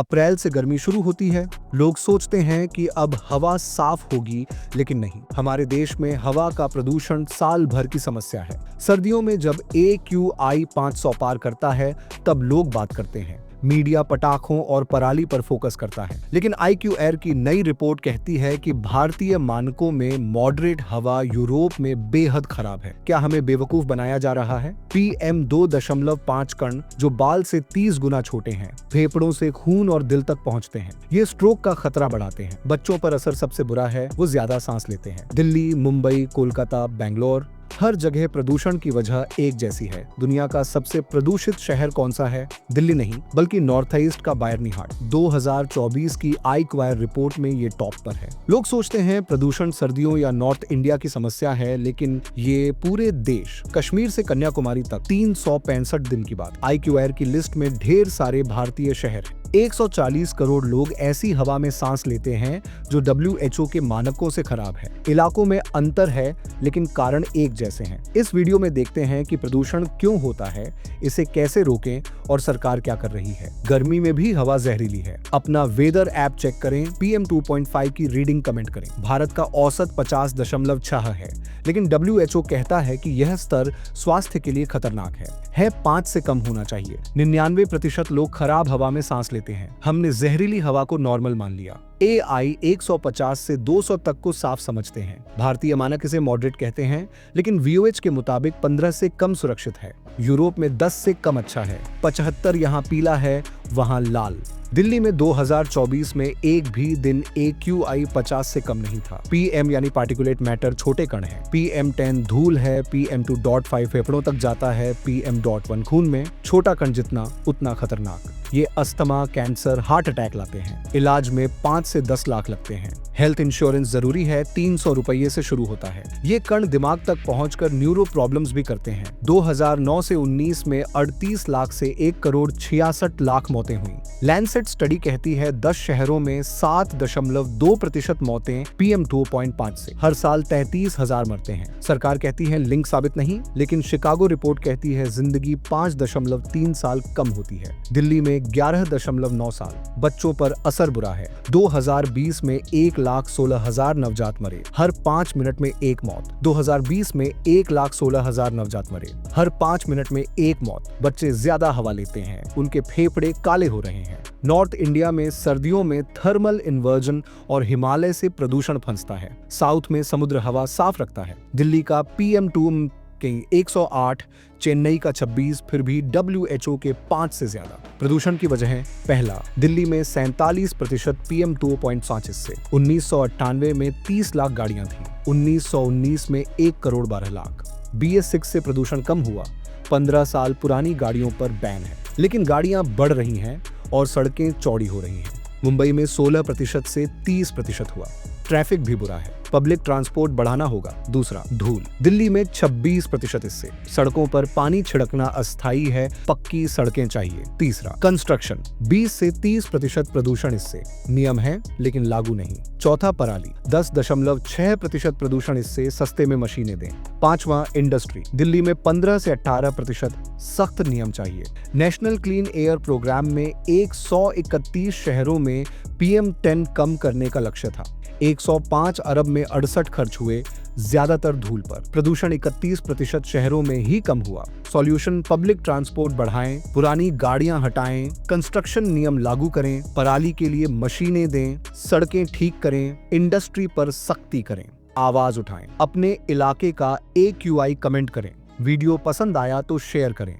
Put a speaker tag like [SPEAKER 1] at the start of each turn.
[SPEAKER 1] अप्रैल से गर्मी शुरू होती है। लोग सोचते हैं कि अब हवा साफ होगी, लेकिन नहीं। हमारे देश में हवा का प्रदूषण साल भर की समस्या है। सर्दियों में जब AQI 500 पार करता है, तब लोग बात करते हैं। मीडिया पटाखों और पराली पर फोकस करता है, लेकिन IQAir की नई रिपोर्ट कहती है कि भारतीय मानकों में मॉडरेट हवा यूरोप में बेहद खराब है। क्या हमें बेवकूफ बनाया जा रहा है? PM 2.5 कण जो बाल से 30 गुना छोटे हैं, फेफड़ों से खून और दिल तक पहुंचते हैं। ये स्ट्रोक का खतरा बढ़ाते हैं। बच्चों पर असर सबसे बुरा है, वो ज्यादा सांस लेते हैं। दिल्ली, मुंबई, कोलकाता, बेंगलोर, हर जगह प्रदूषण की वजह एक जैसी है। दुनिया का सबसे प्रदूषित शहर कौन सा है? दिल्ली नहीं, बल्कि नॉर्थ ईस्ट का बायरनीहाट। 2024 की IQAir रिपोर्ट में ये टॉप पर है। लोग सोचते हैं प्रदूषण सर्दियों या नॉर्थ इंडिया की समस्या है, लेकिन ये पूरे देश, कश्मीर से कन्याकुमारी तक 365 दिन की बात। IQAir की लिस्ट में ढेर सारे भारतीय शहर हैं। 140 करोड़ लोग ऐसी हवा में सांस लेते हैं जो WHO के मानकों से खराब है। इलाकों में अंतर है, लेकिन कारण एक जैसे हैं। इस वीडियो में देखते हैं कि प्रदूषण क्यों होता है, इसे कैसे रोकें और सरकार क्या कर रही है। गर्मी में भी हवा जहरीली है। अपना वेदर ऐप चेक करें, PM 2.5 की रीडिंग कमेंट करें। भारत का औसत 50.6 है, लेकिन WHO कहता है कि यह स्तर स्वास्थ्य के लिए खतरनाक है 5 से कम होना चाहिए। 99% लोग खराब हवा में सांस लेते हैं। हमने जहरीली हवा को नॉर्मल मान लिया। AI 150 से 200 तक को साफ समझते हैं। भारतीय मानक इसे मॉडरेट कहते हैं, लेकिन VOH के मुताबिक 15 से कम सुरक्षित है। यूरोप में 10 से कम अच्छा है। 75 यहाँ पीला है, वहाँ लाल। दिल्ली में 2024 में एक भी दिन AQI 50 से कम नहीं था। PM यानी पार्टिकुलेट मैटर छोटे कण है। PM10 धूल है। PM2.5 फेफड़ों तक जाता है। PM.1 खून में। छोटा कण जितना उतना खतरनाक। ये अस्थमा, कैंसर, हार्ट अटैक लाते हैं। इलाज में 5 से 10 लाख लगते हैं। हेल्थ इंश्योरेंस जरूरी है, 300 रुपये से शुरू होता है। ये कण दिमाग तक पहुंचकर न्यूरो प्रॉब्लम्स भी करते हैं। 2009 से 19 में 38 लाख से 1,66,00,000 मौतें हुई। लैंसेट स्टडी कहती है 10 शहरों में 7.2% मौतें PM 2.5 से। हर साल 33,000 मरते हैं। सरकार कहती है लिंक साबित नहीं, लेकिन शिकागो रिपोर्ट कहती है जिंदगी 5.3 साल कम होती है। दिल्ली में 11.9 साल। बच्चों पर असर बुरा है। 2020 में 1,16,000 नवजात मरे। हर 5 मिनट में एक मौत। 2020 में 1,16,000 नवजात मरे। हर 5 मिनट में एक मौत। बच्चे ज्यादा हवा लेते हैं, उनके फेफड़े काले हो रहे हैं। नॉर्थ इंडिया में सर्दियों में थर्मल इन्वर्जन और हिमालय से प्रदूषण फंसता है। साउथ में समुद्र हवा साफ रखता है। दिल्ली का PM2 के 108, चेन्नई का 26, फिर भी WHO के 5 से ज्यादा। प्रदूषण की वजह है, पहला, दिल्ली में 47% PM 2.5 से। 1998 में 30 लाख गाड़ियां थी। 1919 में 1,12,00,000। BS6 से प्रदूषण कम हुआ। 15 साल पुरानी गाड़ियों पर बैन है, लेकिन गाड़ियां बढ़ रही हैं और सड़कें चौड़ी हो रही हैं। मुंबई में 16% से 30% हुआ। ट्रैफिक भी बुरा है। पब्लिक ट्रांसपोर्ट बढ़ाना होगा। दूसरा, धूल। दिल्ली में 26% इससे। सड़कों पर पानी छिड़कना अस्थायी है, पक्की सड़कें चाहिए। तीसरा, कंस्ट्रक्शन। 20 से 30% प्रदूषण इससे। नियम है, लेकिन लागू नहीं। चौथा, पराली। 10.6% प्रदूषण इससे। सस्ते में मशीनें दें। पांचवा, इंडस्ट्री। दिल्ली में 15 से 18% सख्त नियम चाहिए। नेशनल क्लीन एयर प्रोग्राम में 131 शहरों में PM10 कम करने का लक्ष्य था। 105 अरब में 68 खर्च हुए, ज्यादातर धूल पर। प्रदूषण 31% शहरों में ही कम हुआ। सॉल्यूशन, पब्लिक ट्रांसपोर्ट बढ़ाएं, पुरानी गाड़ियां हटाएं, कंस्ट्रक्शन नियम लागू करें, पराली के लिए मशीनें दें, सड़कें ठीक करें, इंडस्ट्री पर सख्ती करें। आवाज उठाएं। अपने इलाके का AQI कमेंट करें। वीडियो पसंद आया तो शेयर करें।